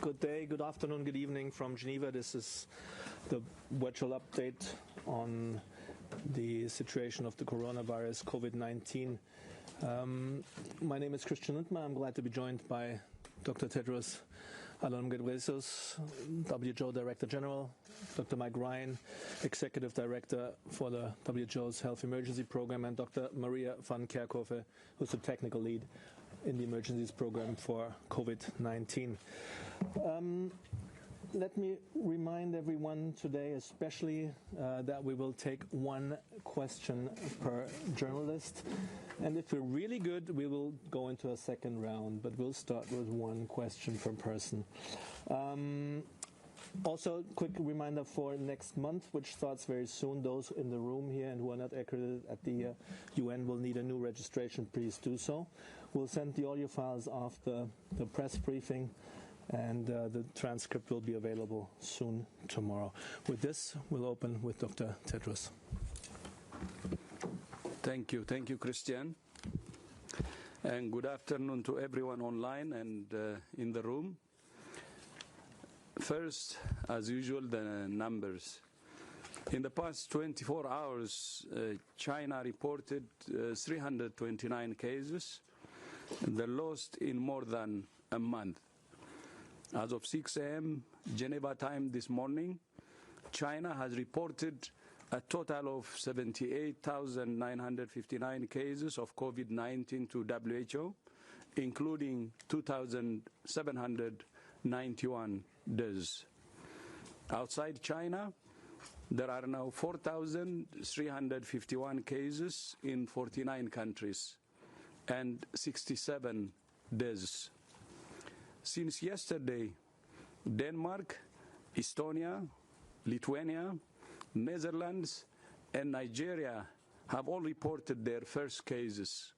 Good day, good afternoon, good evening from Geneva. This is the virtual update on the situation of the coronavirus, COVID-19. My name is Christian Lindmer. I'm glad to be joined by Dr. Tedros Adhanom Ghebreyesus, WHO Director General, Dr. Mike Ryan, Executive Director for the WHO's Health Emergency Program, and Dr. Maria van Kerkhove, who's the Technical Lead in the Emergencies Program for COVID-19. Let me remind everyone today especially that we will take one question per journalist, and if we're really good we will go into a second round, but we'll start with one question per person. Also, quick reminder for next month, which starts very soon, those in the room here and who are not accredited at the UN will need a new registration. Please do so. We'll send the audio files after the press briefing, and the transcript will be available soon tomorrow. With this, we'll open with Dr. Tedros. Thank you, Christian. And good afternoon to everyone online and in the room. First, as usual, the numbers. In the past 24 hours, China reported 329 cases, the lowest in more than a month. As of 6 a.m. Geneva time this morning, China has reported a total of 78,959 cases of COVID-19 to WHO, including 2,791 deaths. Outside China, there are now 4,351 cases in 49 countries and 67 deaths. Since yesterday, Denmark, Estonia, Lithuania, Netherlands, and Nigeria have all reported their first cases.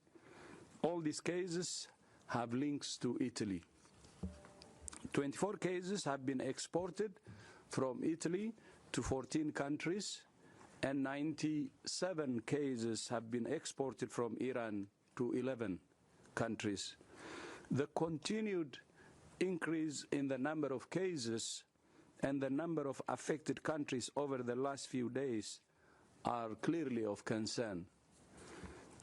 All these cases have links to Italy. 24 cases have been exported from Italy to 14 countries, and 97 cases have been exported from Iran to 11 countries. The continued increase in the number of cases and the number of affected countries over the last few days are clearly of concern.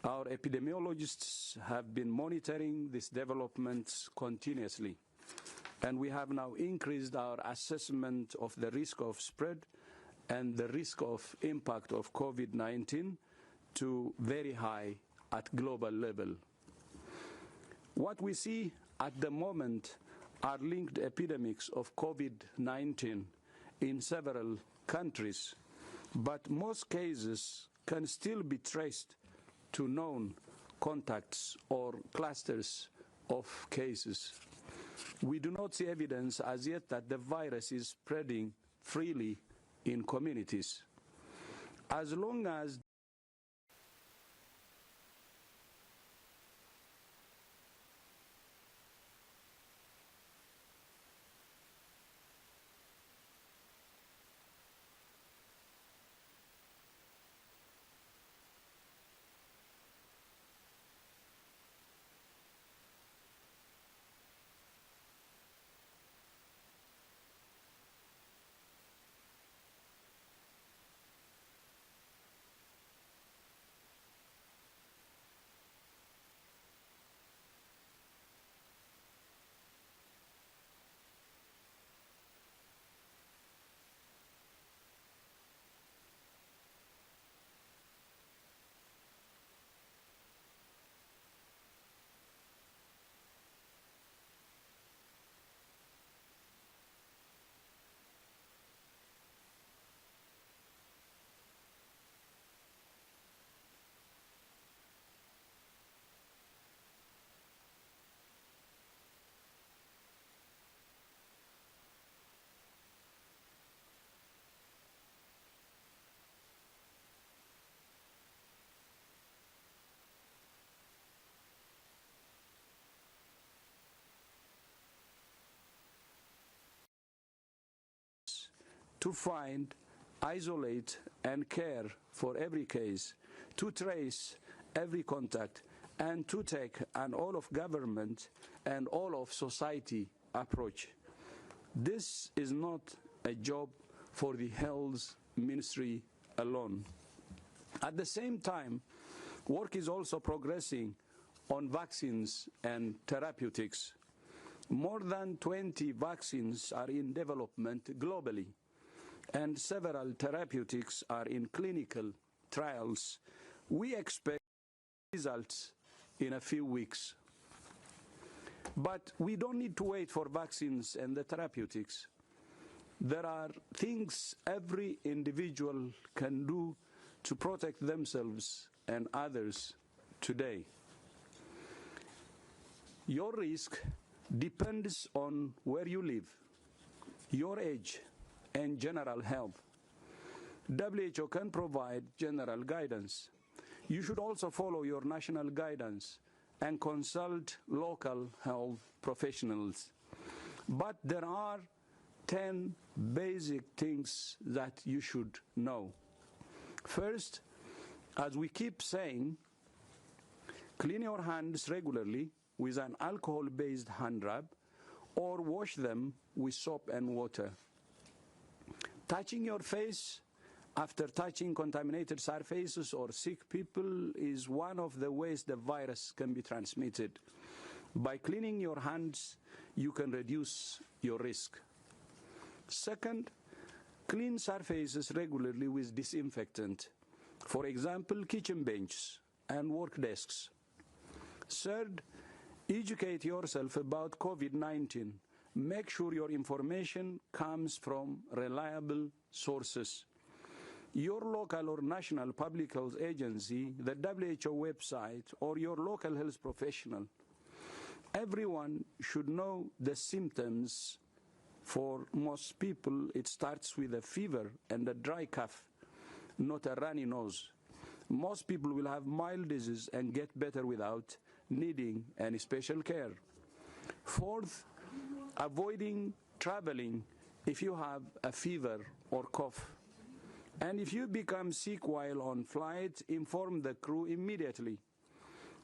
Our epidemiologists have been monitoring these developments continuously, and we have now increased our assessment of the risk of spread and the risk of impact of COVID-19 to very high at global level. What we see at the moment are linked epidemics of COVID-19 in several countries, but most cases can still be traced to known contacts or clusters of cases. We do not see evidence as yet that the virus is spreading freely in communities. As long as to find, isolate, and care for every case, to trace every contact, and to take an all-of-government and all-of-society approach. This is not a job for the health ministry alone. At the same time, work is also progressing on vaccines and therapeutics. More than 20 vaccines are in development globally, and several therapeutics are in clinical trials. We expect results in a few weeks. But we don't need to wait for vaccines and the therapeutics. There are things every individual can do to protect themselves and others today. Your risk depends on where you live, your age, and general health. WHO can provide general guidance. You should also follow your national guidance and consult local health professionals. But there are 10 basic things that you should know. First, as we keep saying, clean your hands regularly with an alcohol-based hand rub or wash them with soap and water. Touching your face after touching contaminated surfaces or sick people is one of the ways the virus can be transmitted. By cleaning your hands, you can reduce your risk. Second, clean surfaces regularly with disinfectant. For example, kitchen benches and work desks. Third, educate yourself about COVID-19. Make sure your information comes from reliable sources. Your local or national public health agency, the WHO website, or your local health professional. Everyone should know the symptoms. For most people, it starts with a fever and a dry cough, not a runny nose. Most people will have mild disease and get better without needing any special care. Fourth, avoiding traveling if you have a fever or cough. And if you become sick while on flight, inform the crew immediately.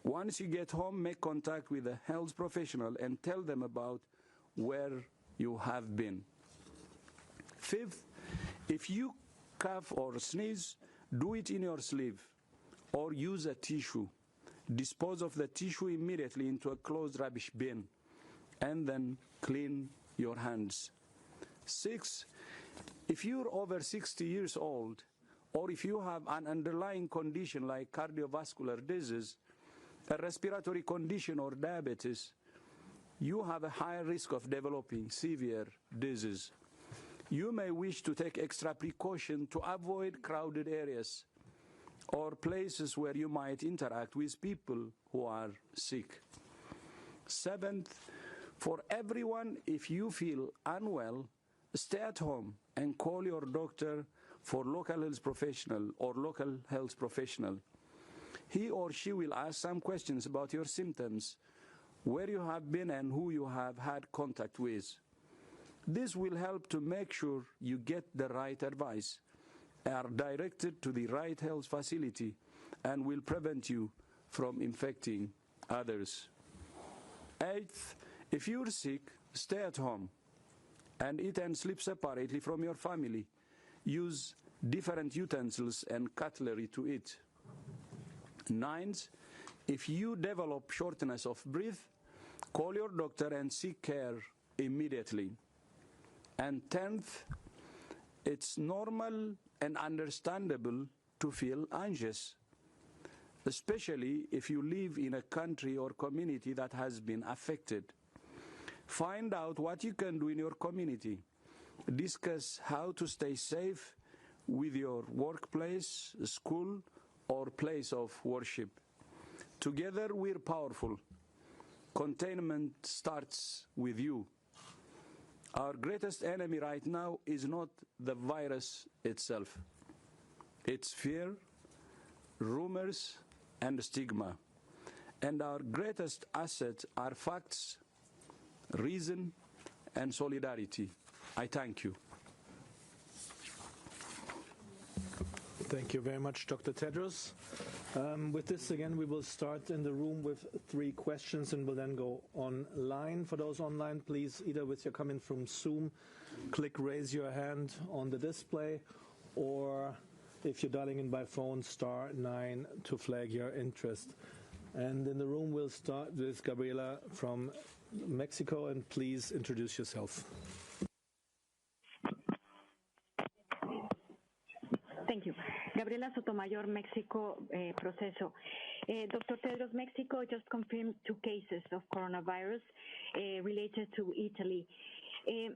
Once you get home, make contact with a health professional and tell them about where you have been. Fifth, if you cough or sneeze, do it in your sleeve or use a tissue. Dispose of the tissue immediately into a closed rubbish bin and then clean your hands. Six, if you're over 60 years old or if you have an underlying condition like cardiovascular disease, a respiratory condition or diabetes, you have a higher risk of developing severe disease. You may wish to take extra precaution to avoid crowded areas or places where you might interact with people who are sick. Seventh, for everyone, if you feel unwell, stay at home and call your doctor for local health professional or local health professional. He or she will ask some questions about your symptoms, where you have been and who you have had contact with. This will help to make sure you get the right advice, are directed to the right health facility, and will prevent you from infecting others. Eighth, if you're sick, stay at home and eat and sleep separately from your family. Use different utensils and cutlery to eat. Ninth, if you develop shortness of breath, call your doctor and seek care immediately. And 10th, it's normal and understandable to feel anxious, especially if you live in a country or community that has been affected. Find out what you can do in your community. Discuss how to stay safe with your workplace, school, or place of worship. Together we're powerful. Containment starts with you. Our greatest enemy right now is not the virus itself. It's fear, rumors, and stigma. And our greatest assets are facts, reason, and solidarity. I thank you. Thank you very much, Dr. Tedros. With this, again, we will start in the room with 3 questions and will then go online. For those online, please, either with your comment from Zoom, click raise your hand on the display, or if you're dialing in by phone, *9 to flag your interest. And in the room, we'll start with Gabriela from Mexico, and please introduce yourself. Thank you. Gabriela Sotomayor, Mexico, Proceso. Dr. Tedros, Mexico just confirmed 2 cases of coronavirus related to Italy.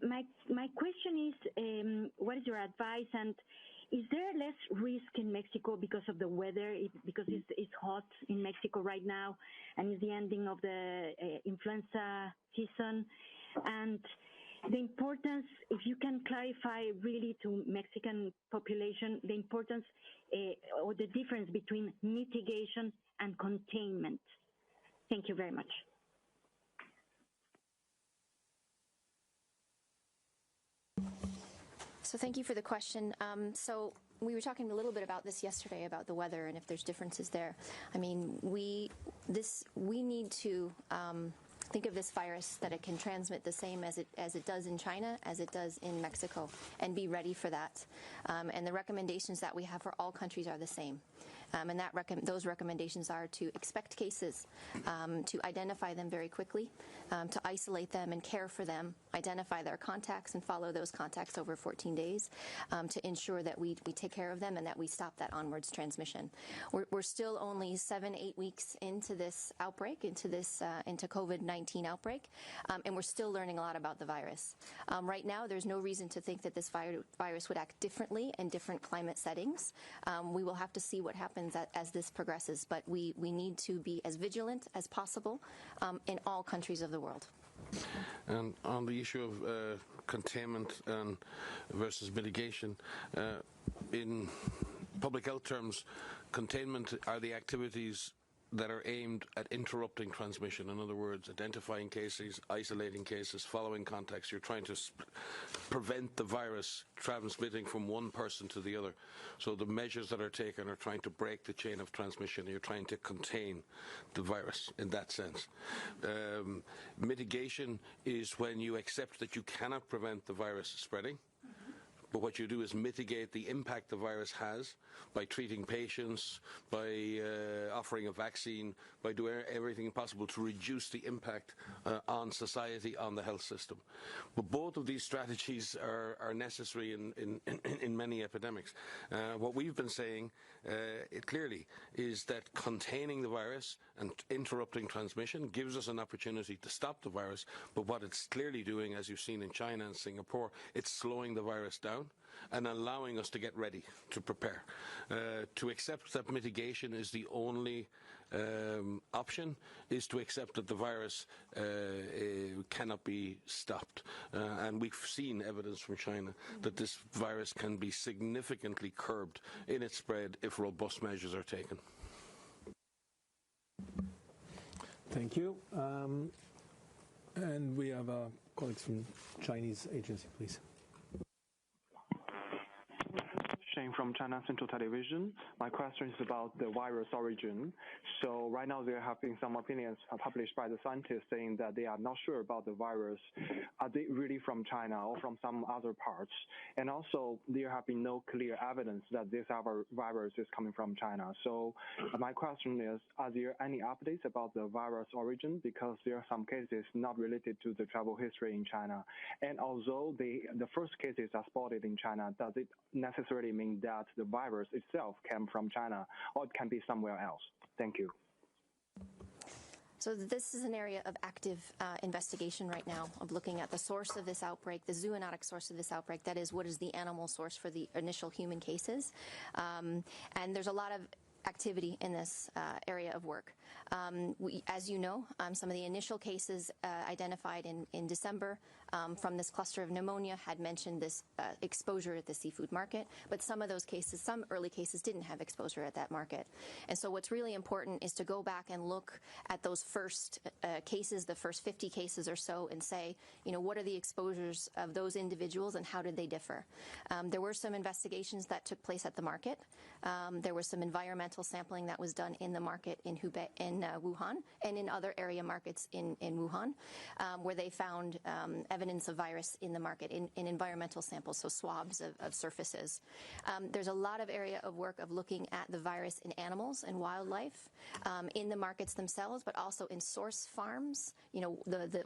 My question is, what is your advice, and is there less risk in Mexico because of the weather, because it's hot in Mexico right now, and it's the ending of the influenza season? And the importance, if you can clarify really to Mexican population, the importance or the difference between mitigation and containment. Thank you very much. So thank you for the question. So we were talking a little bit about this yesterday, about the weather and if there's differences there. I mean, we need to think of this virus that it can transmit the same as it does in China, as it does in Mexico, and be ready for that. And the recommendations that we have for all countries are the same. And those recommendations are to expect cases, to identify them very quickly, to isolate them and care for them, identify their contacts and follow those contacts over 14 days to ensure that we take care of them and that we stop that onwards transmission. We're still only 7-8 weeks into this outbreak, into COVID-19 outbreak, and we're still learning a lot about the virus. Right now, there's no reason to think that this virus would act differently in different climate settings. We will have to see what happens as this progresses, but we need to be as vigilant as possible in all countries of the world. And on the issue of containment versus mitigation, in public health terms, containment are the activities that are aimed at interrupting transmission. In other words, identifying cases, isolating cases, following contacts. You're trying to prevent the virus transmitting from one person to the other. So the measures that are taken are trying to break the chain of transmission. You're trying to contain the virus in that sense. Mitigation is when you accept that you cannot prevent the virus spreading, but what you do is mitigate the impact the virus has by treating patients, by offering a vaccine, by doing everything possible to reduce the impact on society, on the health system. But both of these strategies are necessary in many epidemics. What we've been saying clearly is that containing the virus and interrupting transmission gives us an opportunity to stop the virus, but what it's clearly doing, as you've seen in China and Singapore, it's slowing the virus down and allowing us to get ready, to prepare. To accept that mitigation is the only option is to accept that the virus cannot be stopped. And we've seen evidence from China that this virus can be significantly curbed in its spread if robust measures are taken. Thank you. And we have a colleague from Chinese agency, please. Shane from China Central Television. My question is about the virus origin. So right now there have been some opinions published by the scientists saying that they are not sure about the virus. Are they really from China or from some other parts? And also there have been no clear evidence that this virus is coming from China. So my question is, are there any updates about the virus origin? Because there are some cases not related to the travel history in China. And although the first cases are spotted in China, does it necessarily mean that the virus itself came from China, or it can be somewhere else? Thank you. So this is an area of active investigation right now, of looking at the source of this outbreak, the zoonotic source of this outbreak, that is, what is the animal source for the initial human cases. And there's a lot of activity in this area of work. As you know, some of the initial cases identified in December from this cluster of pneumonia had mentioned this exposure at the seafood market, but some of those cases, some early cases, didn't have exposure at that market. And so what's really important is to go back and look at those first cases, the first 50 cases or so, and say, you know, what are the exposures of those individuals and how did they differ? There were some investigations that took place at the market. There was some environmental sampling that was done in the market in Wuhan and in other area markets in Wuhan, where they found evidence of virus in the market in environmental samples, so swabs of surfaces. There's a lot of area of work of looking at the virus in animals and wildlife in the markets themselves, but also in source farms, you know,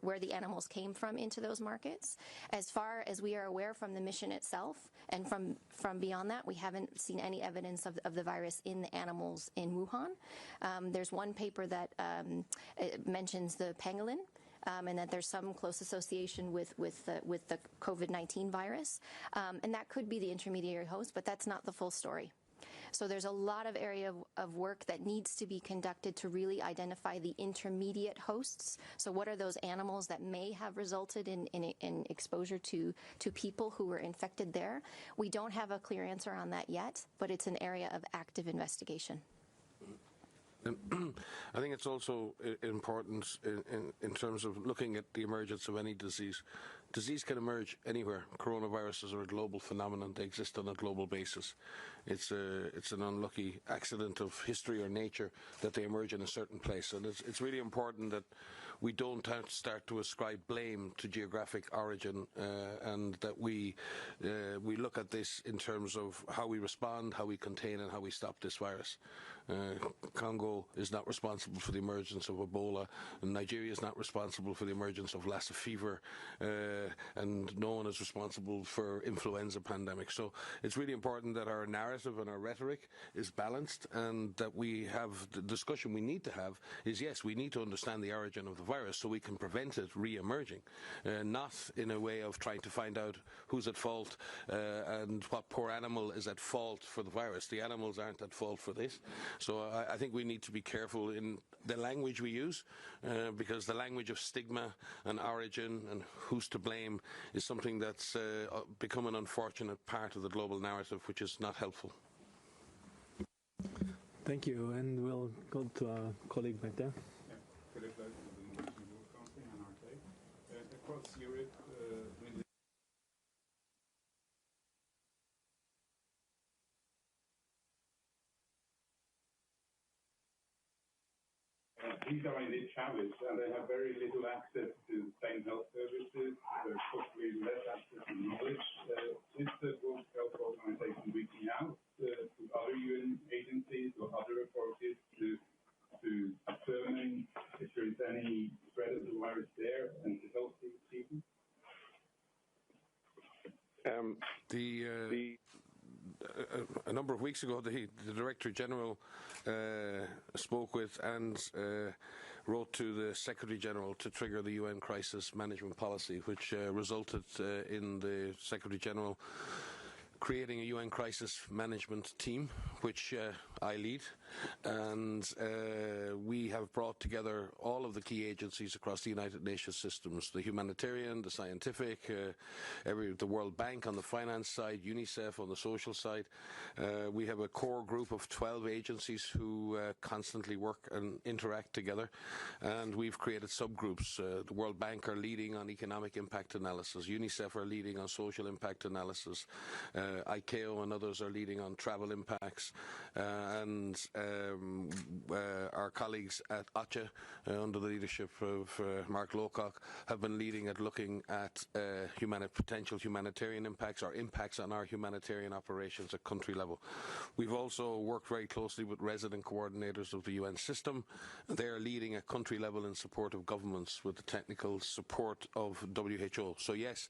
where the animals came from into those markets. As far as we are aware from the mission itself and from beyond that, we haven't seen any evidence of the virus in the animals in Wuhan. There's one paper that mentions the pangolin, and that there's some close association with the COVID-19 virus, and that could be the intermediary host, but that's not the full story. So there's a lot of area of work that needs to be conducted to really identify the intermediate hosts. So what are those animals that may have resulted in exposure to people who were infected there? We don't have a clear answer on that yet, but it's an area of active investigation. I think it's also important in terms of looking at the emergence of any disease. Disease can emerge anywhere. Coronaviruses are a global phenomenon. They exist on a global basis. It's an unlucky accident of history or nature that they emerge in a certain place. And it's really important that we don't start to ascribe blame to geographic origin, and that we look at this in terms of how we respond, how we contain, and how we stop this virus. Congo is not responsible for the emergence of Ebola, and Nigeria is not responsible for the emergence of Lassa fever, and no one is responsible for influenza pandemic. So it's really important that our narrative and our rhetoric is balanced, and that we have the discussion we need to have is, yes, we need to understand the origin of the virus so we can prevent it re-emerging, not in a way of trying to find out who's at fault and what poor animal is at fault for the virus. The animals aren't at fault for this. So I think we need to be careful in the language we use, because the language of stigma and origin and who's to blame is something that's become an unfortunate part of the global narrative, which is not helpful. Thank you, and we'll go to our colleague back there. Across Europe, these are indeed challenged, and they have very little access to the same health services. There's possibly less access to knowledge. Is the World Health Organization reaching out to other UN agencies or other authorities to determine if there is any spread of the virus there and to help these people? A number of weeks ago, the Director General spoke with and wrote to the Secretary General to trigger the UN Crisis Management Policy, which resulted in the Secretary General creating a UN crisis management team, which I lead, and we have brought together all of the key agencies across the United Nations systems, the humanitarian, the scientific, the World Bank on the finance side, UNICEF on the social side. We have a core group of 12 agencies who constantly work and interact together, and we've created subgroups. The World Bank are leading on economic impact analysis, UNICEF are leading on social impact analysis, ICAO and others are leading on travel impacts, and our colleagues at OCHA, under the leadership of Mark Lowcock, have been leading at looking at potential humanitarian impacts or impacts on our humanitarian operations at country level. We've also worked very closely with resident coordinators of the UN system. They are leading at country level in support of governments with the technical support of WHO. So yes,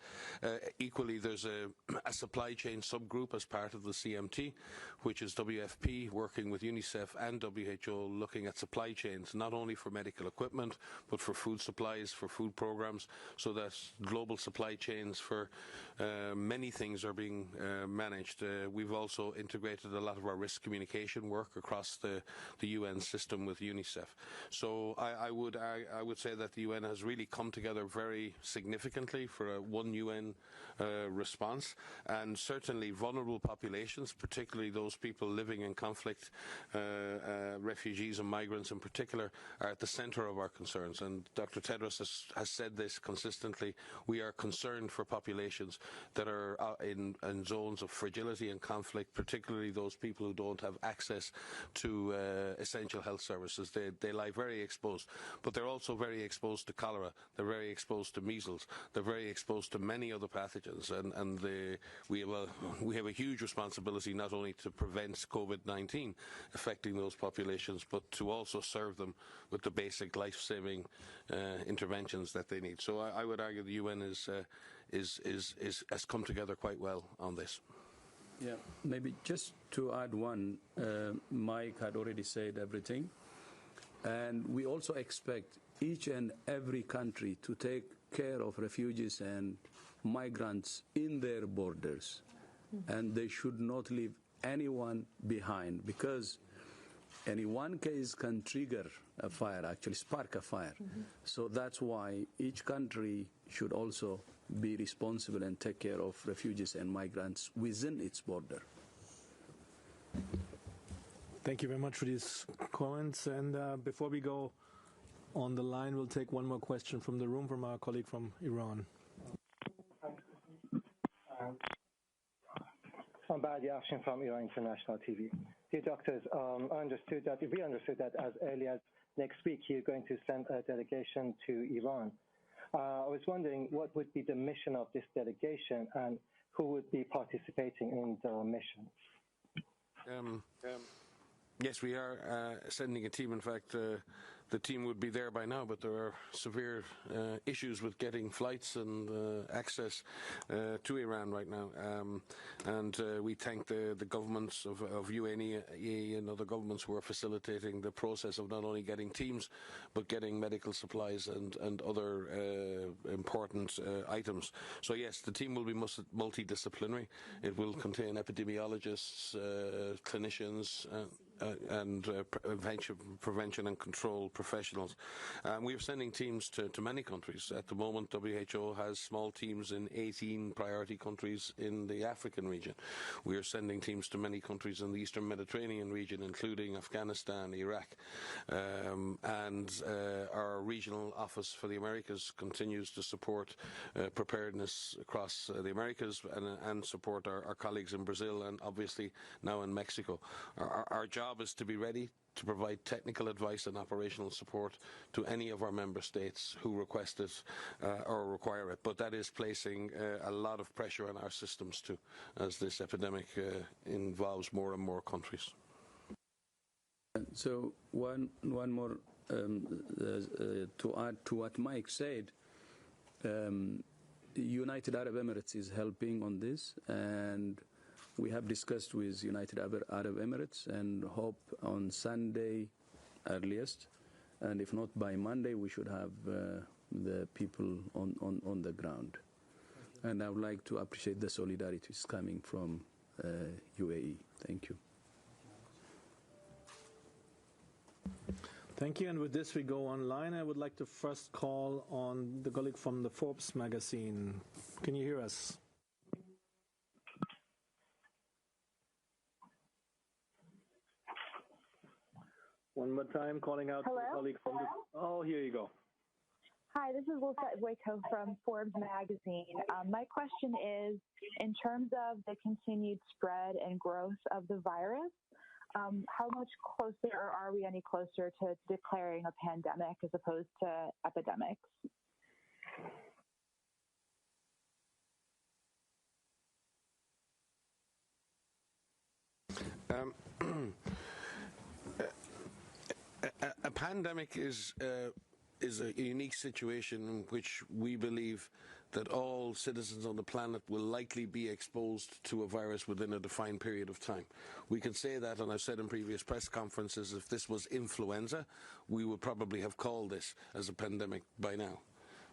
equally there's a supply chain subgroup as part of the CMT, which is WFP working with UNICEF and WHO looking at supply chains, not only for medical equipment, but for food supplies, for food programs, so that global supply chains for many things are being managed. We've also integrated a lot of our risk communication work across the UN system with UNICEF. So I would say that the UN has really come together very significantly for one UN response, and certainly vulnerable populations, particularly those people living in conflict, refugees and migrants in particular, are at the center of our concerns. And Dr. Tedros has said this consistently. We are concerned for populations that are in zones of fragility and conflict, particularly those people who don't have access to essential health services. They lie very exposed, but they're also very exposed to cholera, they're very exposed to measles, they're very exposed to many other pathogens, and we have a huge responsibility not only to prevent COVID-19 affecting those populations, but to also serve them with the basic life-saving interventions that they need. So I would argue the UN has come together quite well on this. Yeah, maybe just to add one, Mike had already said everything, and we also expect each and every country to take care of refugees and migrants in their borders, and they should not leave anyone behind, because any one case can trigger a fire, actually spark a fire. So that's why each country should also be responsible and take care of refugees and migrants within its border. Thank you very much for these comments. And before we go on the line, we'll take one more question from the room from our colleague from Iran. I'm Badi Afshin from Iran International TV. Dear doctors, we understood that as early as next week you're going to send a delegation to Iran. I was wondering what would be the mission of this delegation and who would be participating in the mission? Yes, we are sending a team. In fact, the team would be there by now, but there are severe issues with getting flights and access to Iran right now. And we thank the governments of UAE and other governments who are facilitating the process of not only getting teams, but getting medical supplies and other important items. So yes, the team will be multidisciplinary. It will contain epidemiologists, clinicians, and prevention and control professionals. We are sending teams to many countries. At the moment, WHO has small teams in 18 priority countries in the African region. We are sending teams to many countries in the Eastern Mediterranean region, including Afghanistan, Iraq. And our regional office for the Americas continues to support preparedness across the Americas and support our colleagues in Brazil and obviously now in Mexico. Our job is to be ready to provide technical advice and operational support to any of our member states who request it or require it. But that is placing a lot of pressure on our systems too, as this epidemic involves more and more countries. So one more to add to what Mike said. United Arab Emirates is helping on this, and we have discussed with United Arab Emirates and hope on Sunday earliest, and if not by Monday, we should have the people on the ground. And I would like to appreciate the solidarity is coming from UAE. Thank you. Thank you. And with this, we go online. I would like to first call on the colleague from the Forbes magazine. Can you hear us? One more time, calling out Hello? to the colleague from the... Oh, here you go. Hi, this is Lisette Waco from Forbes magazine. My question is, in terms of the continued spread and growth of the virus, how much closer, or are we any closer to declaring a pandemic as opposed to epidemics? A pandemic is a unique situation in which we believe that all citizens on the planet will likely be exposed to a virus within a defined period of time. We can say that, and I've said in previous press conferences, if this was influenza, we would probably have called this as a pandemic by now.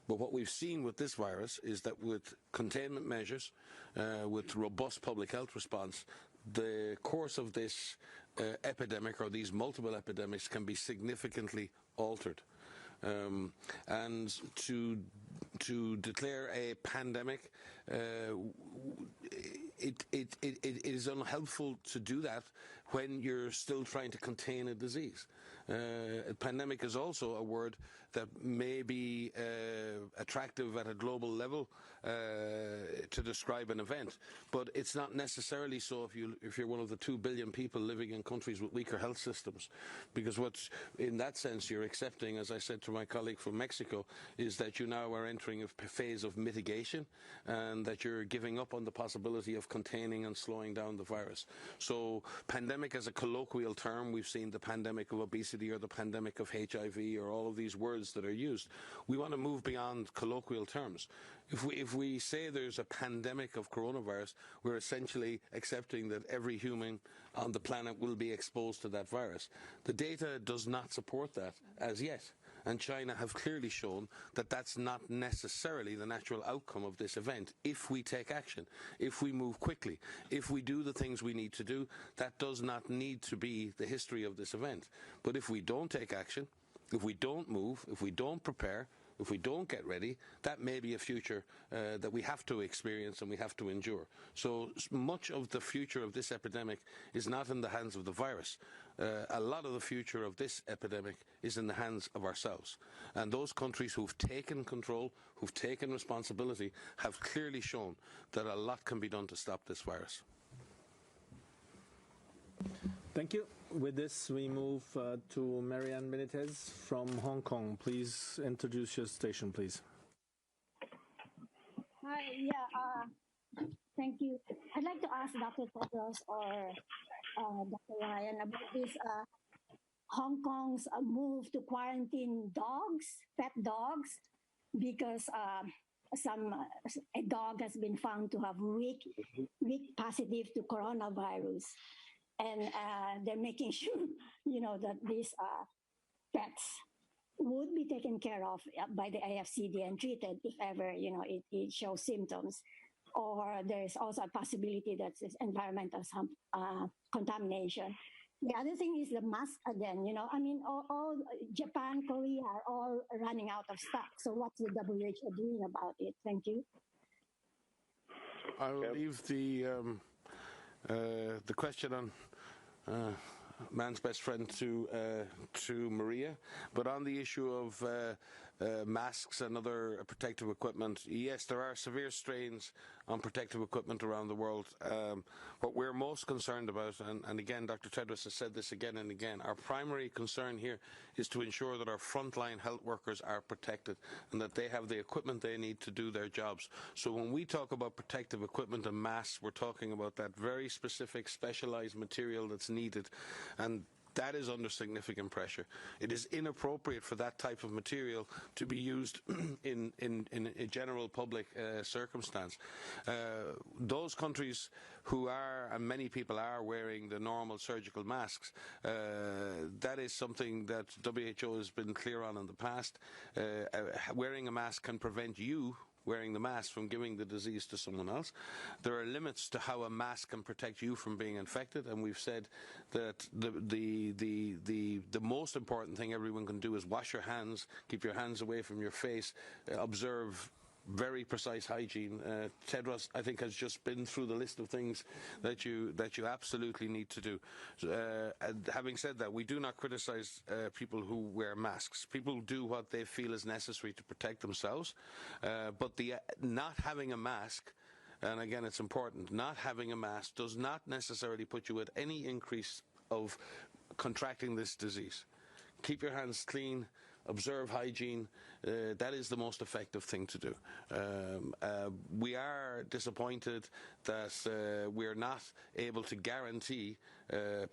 But what we've seen with this virus is that with containment measures, with robust public health response, the course of this epidemic, or these multiple epidemics, can be significantly altered. And to declare a pandemic, it is unhelpful to do that when you're still trying to contain a disease. A pandemic is also a word that may be attractive at a global level to describe an event, but it's not necessarily so if you're one of the 2 billion people living in countries with weaker health systems, because what's in that sense you're accepting, as I said to my colleague from Mexico, is that you now are entering a phase of mitigation, and that you're giving up on the possibility of containing and slowing down the virus. So pandemic as a colloquial term, we've seen the pandemic of obesity or the pandemic of HIV or all of these words that are used. We want to move beyond colloquial terms. If we say there's a pandemic of coronavirus, we're essentially accepting that every human on the planet will be exposed to that virus. The data does not support that as yet, and China have clearly shown that that's not necessarily the natural outcome of this event. If we take action, if we move quickly, if we do the things we need to do, that does not need to be the history of this event. But if we don't take action, if we don't move, if we don't prepare, if we don't get ready, that may be a future that we have to experience and we have to endure. So much of the future of this epidemic is not in the hands of the virus. A lot of the future of this epidemic is in the hands of ourselves. And those countries who've taken control, who've taken responsibility, have clearly shown that a lot can be done to stop this virus. Thank you. With this, we move to Marianne Benitez from Hong Kong. Please introduce your station, please. Hi, thank you. I'd like to ask Dr. Tedros or Dr. Ryan about this Hong Kong's move to quarantine dogs, pet dogs, because a dog has been found to have weak positive to coronavirus. And they're making sure, that these pets would be taken care of by the AFCD and treated if ever, it shows symptoms. Or there's also a possibility that it's environmental contamination. The other thing is the mask again, all Japan, Korea are all running out of stock. So what's the WHO doing about it? Thank you. I will leave the question on man's best friend to Maria, but on the issue of masks and other protective equipment, yes, there are severe strains on protective equipment around the world. What we're most concerned about, and again, Dr. Tedros has said this again and again, our primary concern here is to ensure that our frontline health workers are protected and that they have the equipment they need to do their jobs. So when we talk about protective equipment and masks, we're talking about that very specific specialized material that's needed, and that is under significant pressure. It is inappropriate for that type of material to be used in a general public circumstance. Those countries who are, and many people are, wearing the normal surgical masks, that is something that WHO has been clear on in the past. Wearing a mask can prevent you wearing the mask from giving the disease to someone else. There are limits to how a mask can protect you from being infected, and we've said that the most important thing everyone can do is wash your hands, keep your hands away from your face, observe very precise hygiene. Tedros, I think, has just been through the list of things that you absolutely need to do. And having said that, we do not criticize people who wear masks. People do what they feel is necessary to protect themselves, but the not having a mask, and again it's important, not having a mask does not necessarily put you at any increase of contracting this disease. Keep your hands clean, observe hygiene, that is the most effective thing to do. We are disappointed that we're not able to guarantee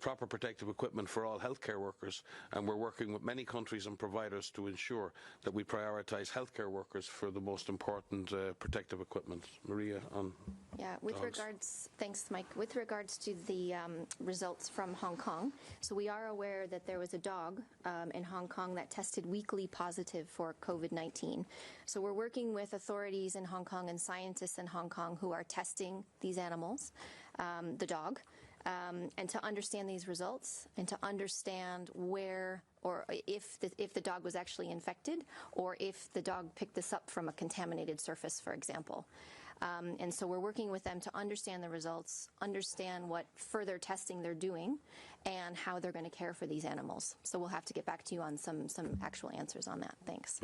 proper protective equipment for all healthcare workers, and we're working with many countries and providers to ensure that we prioritize healthcare workers for the most important protective equipment. Maria, on yeah, with dogs. regards, thanks, Mike. With regards to the results from Hong Kong, so we are aware that there was a dog in Hong Kong that tested weekly positive for COVID-19. So we're working with authorities in Hong Kong and scientists in Hong Kong who are testing these animals, the dog, and to understand these results and to understand where or if the dog was actually infected or if the dog picked this up from a contaminated surface, for example. And so we're working with them to understand the results, understand what further testing they're doing, and how they're going to care for these animals. So we'll have to get back to you on some actual answers on that. Thanks.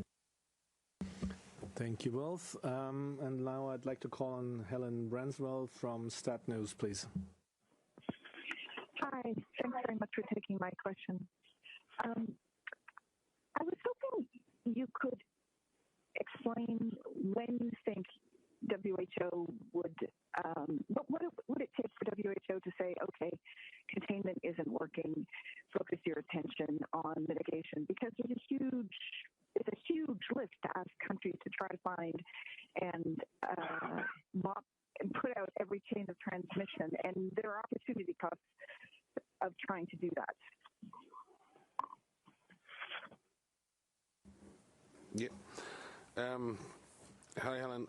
Thank you both. And now I'd like to call on Helen Branswell from Stat News, please. Hi, thanks very much for taking my question. I was hoping you could explain when you think WHO would, what would it take for WHO to say, okay, containment isn't working, focus your attention on mitigation? Because it's a huge list to ask countries to try to find and mop and put out every chain of transmission, and there are opportunity costs of trying to do that. Yeah. Hi, Helen.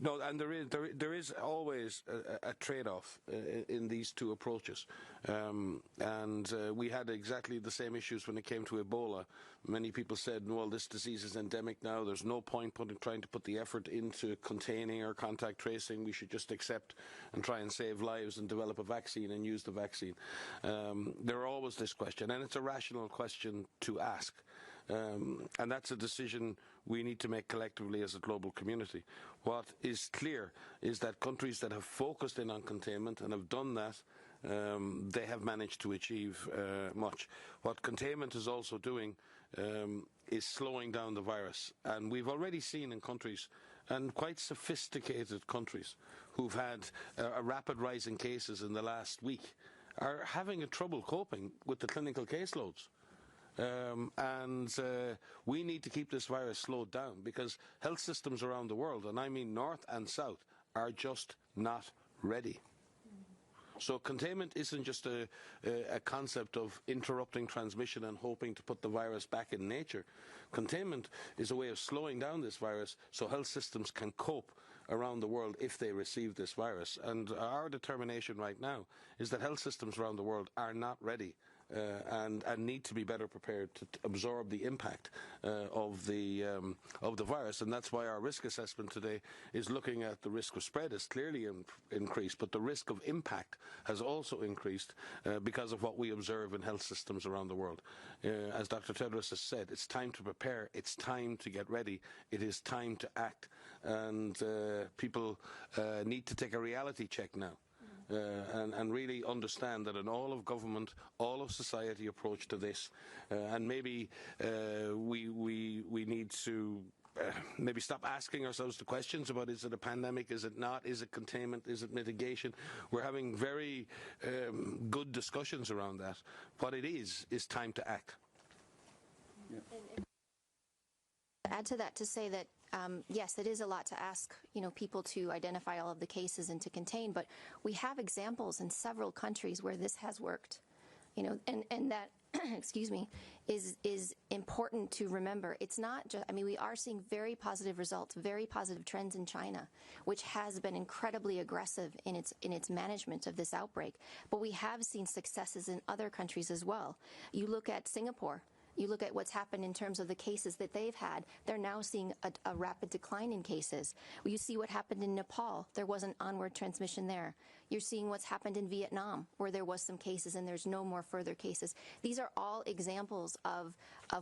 No, and there is always a trade-off in these two approaches, and we had exactly the same issues when it came to Ebola. Many people said, "Well, this disease is endemic now. There's no point trying to put the effort into containing or contact tracing. We should just accept and try and save lives and develop a vaccine and use the vaccine." There are always this question, and it's a rational question to ask. And that's a decision we need to make collectively as a global community. What is clear is that countries that have focused in on containment and have done that, they have managed to achieve much. What containment is also doing is slowing down the virus. And we've already seen in countries, and quite sophisticated countries, who've had a rapid rise in cases in the last week, are having a trouble coping with the clinical caseloads. And we need to keep this virus slowed down, because health systems around the world, and I mean north and south, are just not ready. So containment isn't just a concept of interrupting transmission and hoping to put the virus back in nature. Containment is a way of slowing down this virus so health systems can cope around the world if they receive this virus. And our determination right now is that health systems around the world are not ready and need to be better prepared to absorb the impact of the virus. And that's why our risk assessment today is looking at the risk of spread has clearly increased, but the risk of impact has also increased because of what we observe in health systems around the world. As Dr. Tedros has said, it's time to prepare, it's time to get ready, it is time to act, and people need to take a reality check now. And really understand that an all of government, all of society approach to this, and maybe we need to maybe stop asking ourselves the questions about, is it a pandemic, is it not, is it containment, is it mitigation? We're having very good discussions around that. What it is time to act. Yeah. Add to that to say that yes, it is a lot to ask, people to identify all of the cases and to contain, but we have examples in several countries where this has worked, and that, excuse me, is important to remember. It's not just, we are seeing very positive results, very positive trends in China, which has been incredibly aggressive in its management of this outbreak, but we have seen successes in other countries as well. You look at Singapore. You look at what's happened in terms of the cases that they've had. They're now seeing a rapid decline in cases. You see what happened in Nepal. There was an onward transmission there. You're seeing what's happened in Vietnam, where there was some cases and there's no more further cases. These are all examples of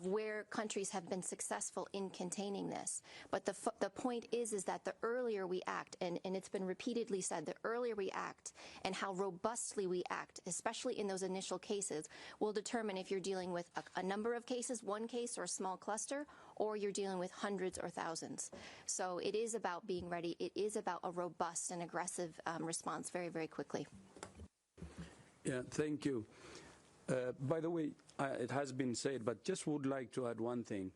where countries have been successful in containing this. But the point is that the earlier we act, and it's been repeatedly said, the earlier we act and how robustly we act, especially in those initial cases, will determine if you're dealing with a number of cases, one case or a small cluster, or you're dealing with hundreds or thousands. So it is about being ready. It is about a robust and aggressive response very, very quickly. Yeah, thank you. By the way, it has been said, but just would like to add one thing.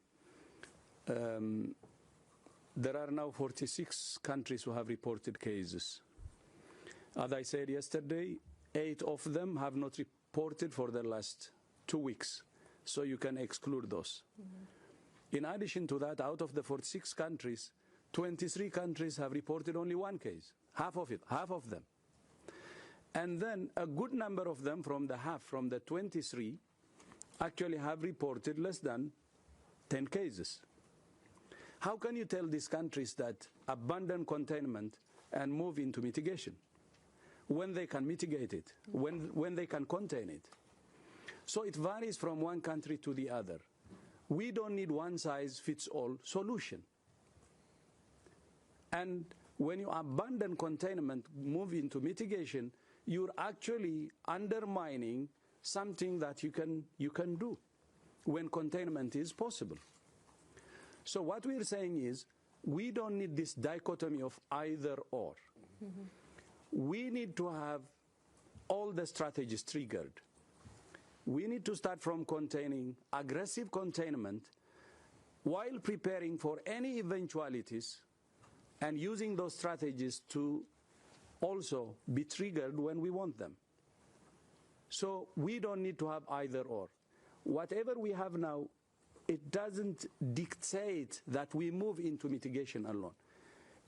There are now 46 countries who have reported cases. As I said yesterday, 8 of them have not reported for the last 2 weeks, so you can exclude those. In addition to that, out of the 46 countries, 23 countries have reported only 1 case, half of them. And then a good number of them from the 23, actually have reported less than 10 cases. How can you tell these countries that abandon containment and move into mitigation when they can mitigate it, when they can contain it? So it varies from one country to the other. We don't need one-size-fits-all solution. And when you abandon containment, move into mitigation, you're actually undermining something that you can do when containment is possible. So what we're saying is, we don't need this dichotomy of either or. We need to have all the strategies triggered. We need to start from containing aggressive containment while preparing for any eventualities and using those strategies to also be triggered when we want them. So we don't need to have either or. Whatever we have now, it doesn't dictate that we move into mitigation alone.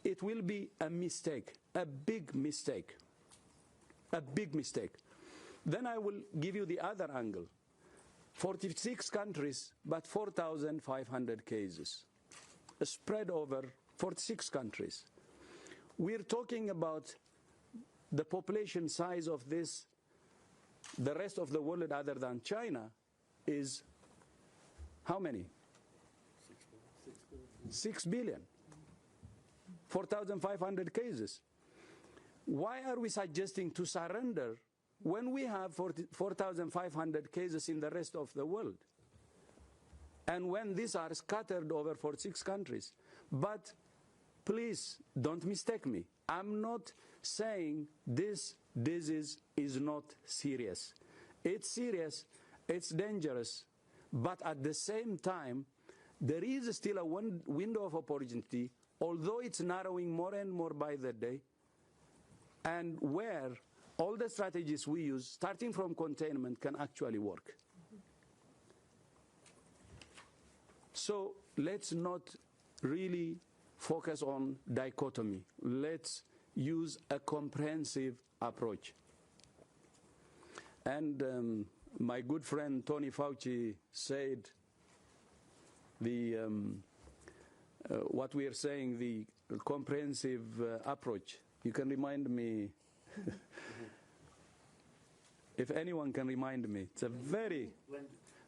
It will be a mistake, a big mistake, a big mistake. Then I will give you the other angle. 46 countries, but 4,500 cases, spread over 46 countries. We're talking about the population size of this, the rest of the world other than China is how many? 6 billion. 4,500 cases. Why are we suggesting to surrender when we have 4,500 cases in the rest of the world? And when these are scattered over 46 countries. But please don't mistake me. I'm not saying this disease is not serious. It's serious, it's dangerous, but at the same time, there is still a window of opportunity, although it's narrowing more and more by the day, and where all the strategies we use, starting from containment, can actually work. So let's not really focus on dichotomy. Let's use a comprehensive approach. And my good friend Tony Fauci said what we are saying, the comprehensive approach. You can remind me, if anyone can remind me, it's a very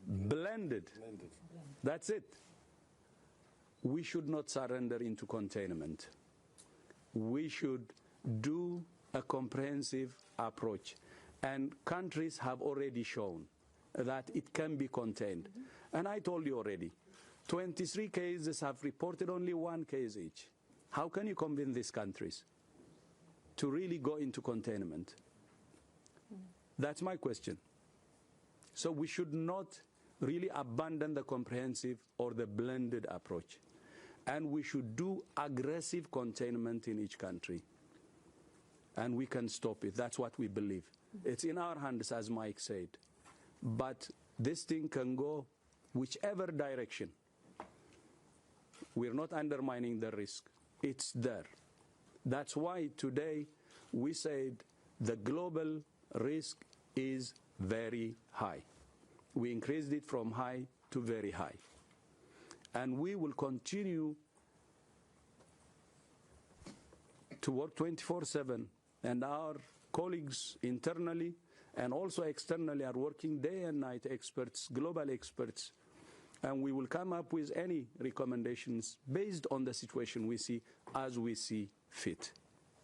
blended. That's it. We should not surrender into containment. We should do a comprehensive approach. And countries have already shown that it can be contained. And I told you already, 23 cases have reported only 1 case each. How can you convince these countries to really go into containment? That's my question. So we should not really abandon the comprehensive or the blended approach. And we should do aggressive containment in each country. And we can stop it. That's what we believe. It's in our hands, as Mike said. But this thing can go whichever direction. We're not undermining the risk. It's there. That's why today we said the global risk is very high. We increased it from high to very high. And we will continue to work 24/7. And our colleagues internally and also externally are working day and night, experts, global experts. And we will come up with any recommendations based on the situation we see as we see fit.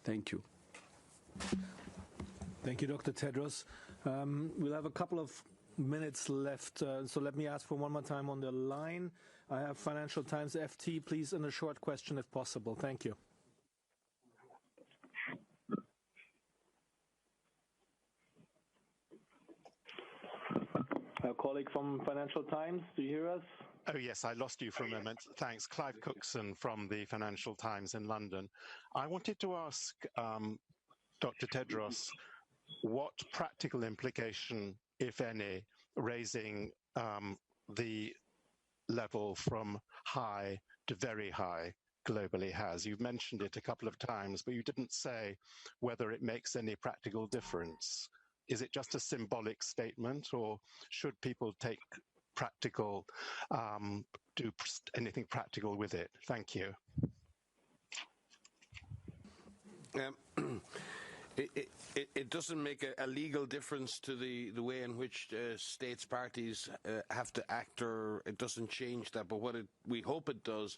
Thank you. Thank you, Dr. Tedros. We'll have a couple of minutes left, so let me ask for one more time on the line. I have Financial Times FT, please, in a short question if possible. Thank you. A colleague from Financial Times, do you hear us? Oh, yes, I lost you for a moment. Thanks. Clive Cookson from the Financial Times in London. I wanted to ask Dr. Tedros what practical implication, if any, raising the level from high to very high globally has. You've mentioned it a couple of times, but you didn't say whether it makes any practical difference. Is it just a symbolic statement, or should people take practical, do anything practical with it? Thank you. It doesn't make a legal difference to the way in which states parties have to act, or it doesn't change that. But what we hope it does,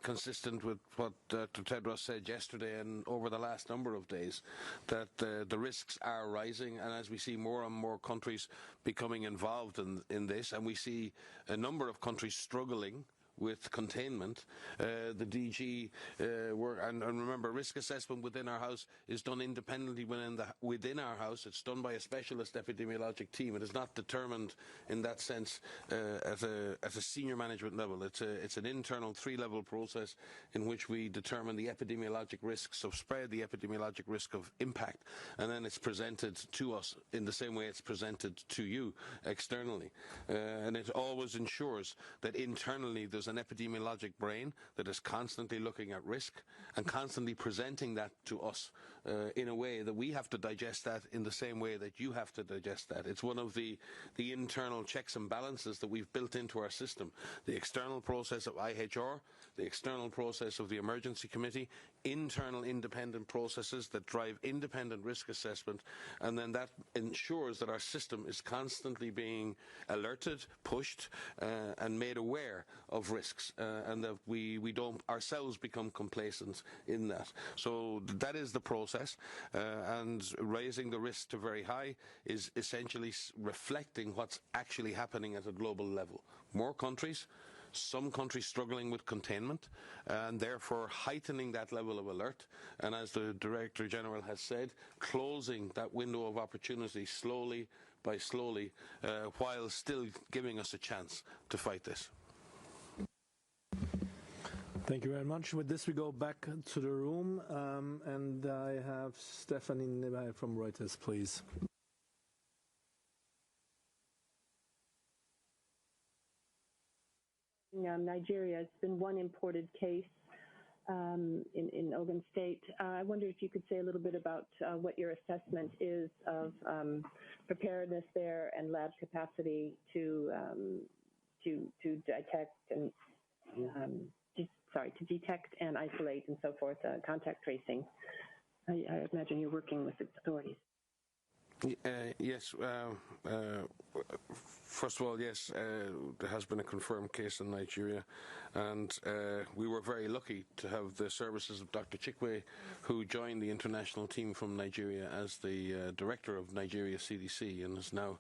consistent with what Dr. Tedros said yesterday and over the last number of days, that the risks are rising, and as we see more and more countries becoming involved in this, and we see a number of countries struggling with containment, the DG and remember, risk assessment within our house is done independently within our house. It's done by a specialist epidemiologic team. It is not determined in that sense at a senior management level. It's an internal 3-level process in which we determine the epidemiologic risks of spread, the epidemiologic risk of impact, and then it's presented to us in the same way it's presented to you externally. And it always ensures that internally there's an epidemiologic brain that is constantly looking at risk and constantly presenting that to us in a way that we have to digest that in the same way that you have to digest that. It's one of the internal checks and balances that we've built into our system. The external process of IHR, the external process of the Emergency Committee, internal independent processes that drive independent risk assessment, and then that ensures that our system is constantly being alerted, pushed, and made aware of risks, and that we don't ourselves become complacent in that. So that is the process, and raising the risk to very high is essentially reflecting what's actually happening at a global level. More countries, some countries struggling with containment, and therefore heightening that level of alert, and as the Director General has said, closing that window of opportunity slowly by slowly, while still giving us a chance to fight this. Thank you very much. With this, we go back to the room, and I have Stephanie Nibay from Reuters, please. Nigeria, it's been one imported case in Ogun State. I wonder if you could say a little bit about what your assessment is of preparedness there and lab capacity to detect and to detect and isolate and so forth, contact tracing. I imagine you're working with authorities. Yes. First of all, yes, there has been a confirmed case in Nigeria, and we were very lucky to have the services of Dr. Chikwe, who joined the international team from Nigeria as the director of Nigeria CDC, and is now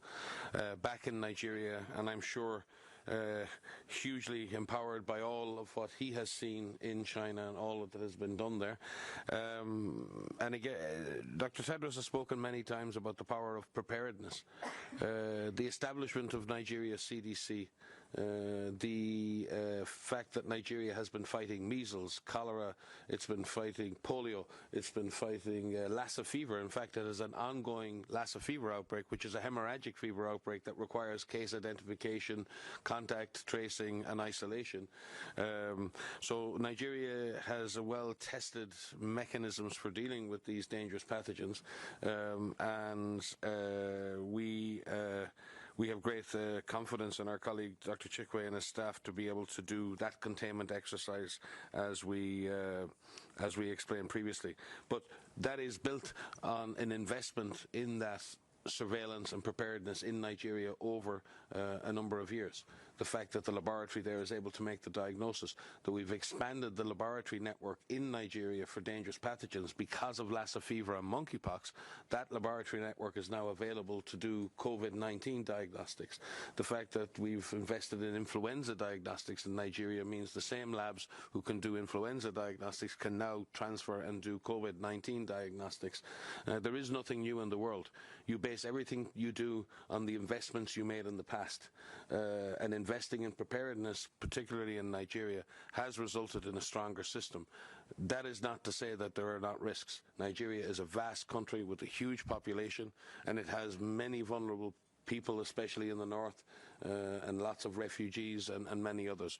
back in Nigeria, and I'm sure hugely empowered by all of what he has seen in China and all that has been done there. And again, Dr. Tedros has spoken many times about the power of preparedness. The establishment of Nigeria CDC, the fact that Nigeria has been fighting measles, cholera, it's been fighting polio, it's been fighting Lassa fever. In fact, it is an ongoing Lassa fever outbreak, which is a hemorrhagic fever outbreak that requires case identification, contact tracing, and isolation. So Nigeria has a well-tested mechanisms for dealing with these dangerous pathogens, and we have great confidence in our colleague Dr. Chikwe and his staff to be able to do that containment exercise as we explained previously. But that is built on an investment in that surveillance and preparedness in Nigeria over a number of years. the fact that the laboratory there is able to make the diagnosis, that we've expanded the laboratory network in Nigeria for dangerous pathogens because of Lassa fever and monkeypox. That laboratory network is now available to do COVID-19 diagnostics. The fact that we've invested in influenza diagnostics in Nigeria means the same labs who can do influenza diagnostics can now transfer and do COVID-19 diagnostics. There is nothing new in the world. You base everything you do on the investments you made in the past. And investing in preparedness, particularly in Nigeria, has resulted in a stronger system. That is not to say that there are not risks. Nigeria is a vast country with a huge population, and it has many vulnerable people, especially in the north, and lots of refugees and many others.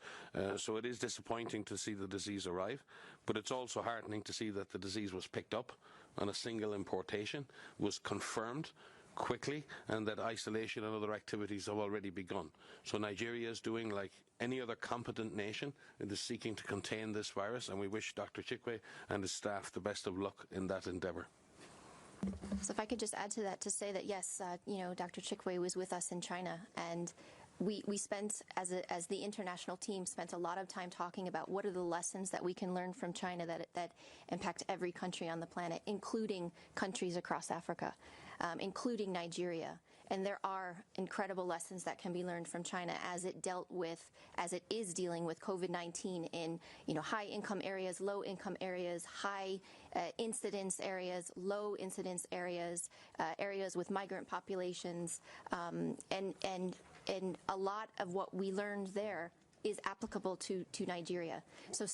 So it is disappointing to see the disease arrive, but it's also heartening to see that the disease was picked up on a single importation, was confirmed quickly, and that isolation and other activities have already begun. So Nigeria is doing like any other competent nation. It is seeking to contain this virus, and we wish Dr. Chikwe and his staff the best of luck in that endeavor. So if I could just add to that to say that, yes, Dr. Chikwe was with us in China, and we spent, as the international team, spent a lot of time talking about what are the lessons that we can learn from China that impact every country on the planet, including countries across Africa, including Nigeria. And there are incredible lessons that can be learned from China as it is dealing with COVID-19 in high-income areas, low-income areas, high incidence areas, low incidence areas, areas with migrant populations, and a lot of what we learned there is applicable to Nigeria. So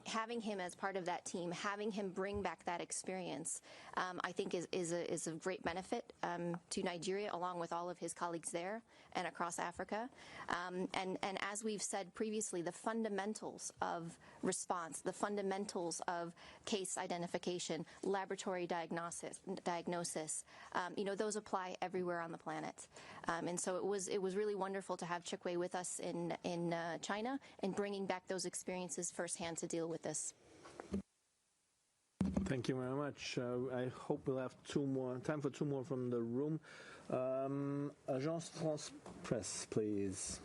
having him as part of that team, having him bring back that experience, I think is a great benefit to Nigeria, along with all of his colleagues there and across Africa. And as we've said previously, the fundamentals of response, the fundamentals of case identification, laboratory diagnosis, those apply everywhere on the planet. And so it was really wonderful to have Chikwe with us in China and bringing back those experiences firsthand to deal with this. Thank you very much. I hope we'll have time for two more from the room. Agence France Presse, please.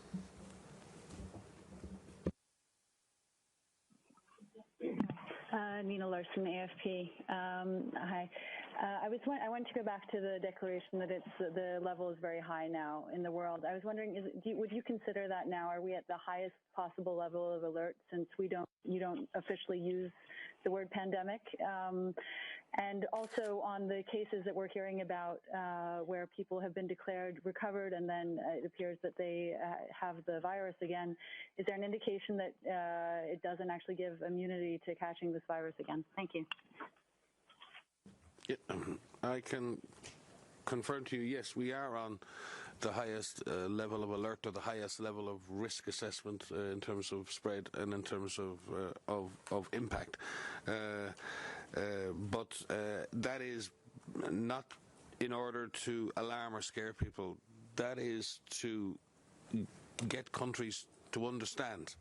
Nina Larson, AFP. Hi. I want to go back to the declaration that the level is very high now in the world. I was wondering, would you consider that now? Are we at the highest possible level of alert since you don't officially use the word pandemic? And also on the cases that we're hearing about where people have been declared recovered and then it appears that they have the virus again, is there an indication that it doesn't actually give immunity to catching this virus again? Thank you. Yeah, I can confirm to you, yes, we are on the highest level of alert, or the highest level of risk assessment in terms of spread and in terms of impact. But that is not in order to alarm or scare people. That is to get countries to understand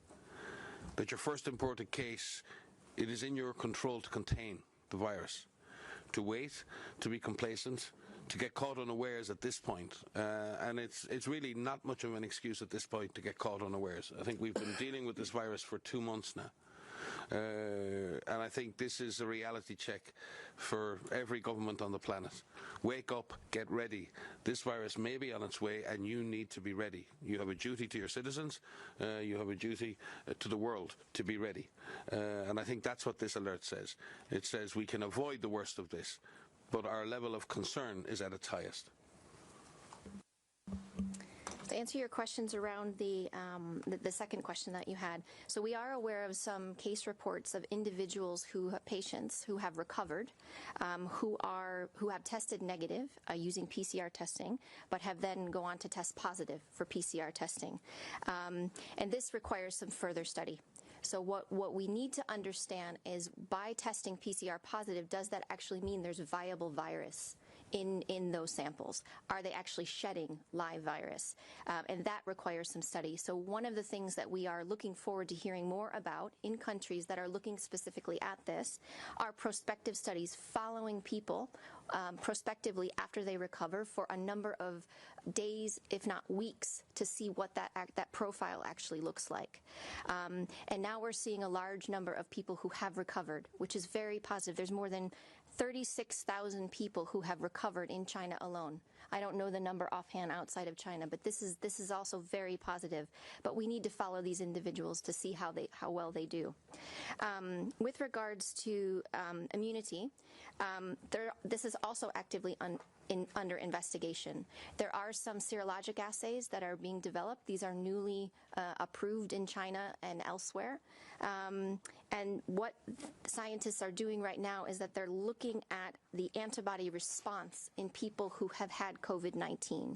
that your first imported case, it is in your control to contain the virus. To wait, to be complacent, to get caught unawares at this point. And it's really not much of an excuse at this point to get caught unawares. I think we've been dealing with this virus for 2 months now. And I think this is a reality check for every government on the planet. Wake up, get ready. This virus may be on its way, and you need to be ready. You have a duty to your citizens. You have a duty to the world to be ready. And I think that's what this alert says. It says we can avoid the worst of this, but our level of concern is at its highest. To answer your questions around the second question that you had, so we are aware of some case reports of individuals patients who have recovered, who have tested negative using PCR testing, but have then go on to test positive for PCR testing, and this requires some further study. So what we need to understand is, by testing PCR positive, does that actually mean there's viable virus in those samples. Are they actually shedding live virus? And that requires some study. So one of the things that we are looking forward to hearing more about in countries that are looking specifically at this are prospective studies following people prospectively after they recover for a number of days, if not weeks, to see what that profile actually looks like. And now we're seeing a large number of people who have recovered, which is very positive. There's more than 36,000 people who have recovered in China alone. I don't know the number offhand outside of China, but this is also very positive. But we need to follow these individuals to see how well they do. With regards to immunity, this is also actively under investigation. There are some serologic assays that are being developed. These are newly approved in China and elsewhere. And what scientists are doing right now is that they're looking at the antibody response in people who have had COVID-19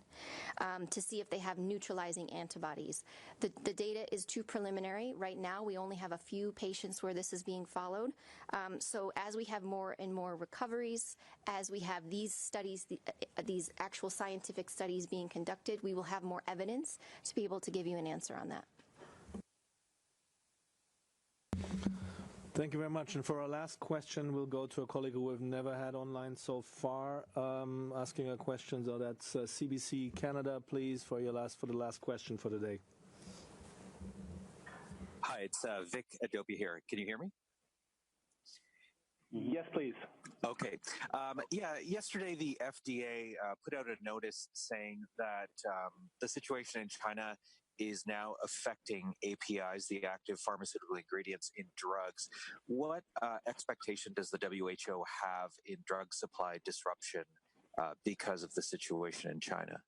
to see if they have neutralizing antibodies. The data is too preliminary. Right now, we only have a few patients where this is being followed. So as we have more and more recoveries, as we have these studies, these actual scientific studies being conducted, we will have more evidence to be able to give you an answer on that. Thank you very much. And for our last question, we'll go to a colleague who we've never had online so far, asking a question. So that's CBC Canada, please, for the last question for today. Hi, it's Vic Adobe here. Can you hear me? Yes, please. Okay. Yesterday the FDA put out a notice saying that the situation in China is now affecting APIs, the active pharmaceutical ingredients in drugs. What expectation does the WHO have in drug supply disruption because of the situation in China?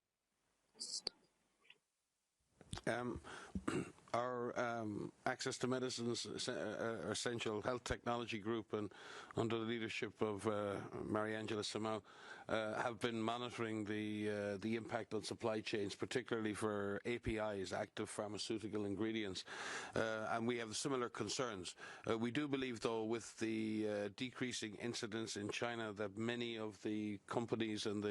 Our Access to Medicines Essential Health Technology Group, and under the leadership of Mariangela Simao, have been monitoring the impact on supply chains, particularly for APIs, active pharmaceutical ingredients, and we have similar concerns. We do believe, though, with the decreasing incidence in China, that many of the companies and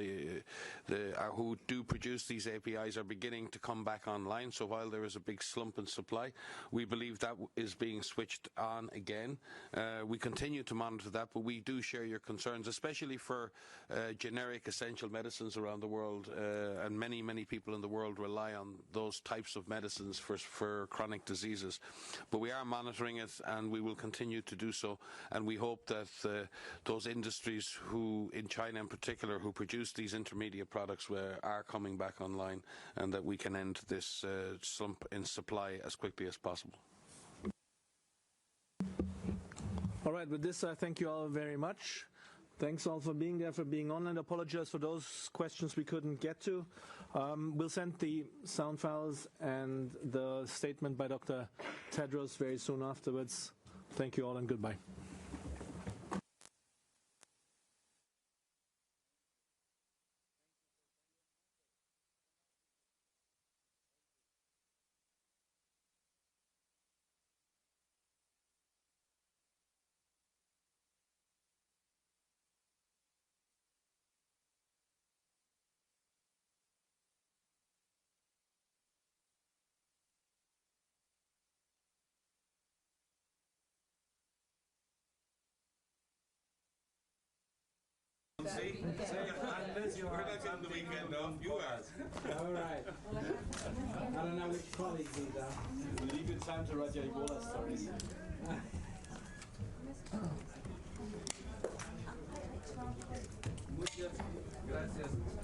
who do produce these APIs are beginning to come back online. So while there is a big slump in supply, we believe that is being switched on again. We continue to monitor that, but we do share your concerns, especially for generic essential medicines around the world, and many people in the world rely on those types of medicines for chronic diseases. But we are monitoring it, and we will continue to do so, and we hope that those industries who, in China in particular, who produce these intermediate products are coming back online, and that we can end this slump in supply as quickly as possible. All right, with this, I thank you all very much. Thanks all for being there, for being on, and apologize for those questions we couldn't get to. We'll send the sound files and the statement by Dr. Tedros very soon afterwards. Thank you all and goodbye. See, we're not on the weekend off, you are. All right. I don't know which colleague did that. Really good time to write your Ebola stories. Muchas gracias.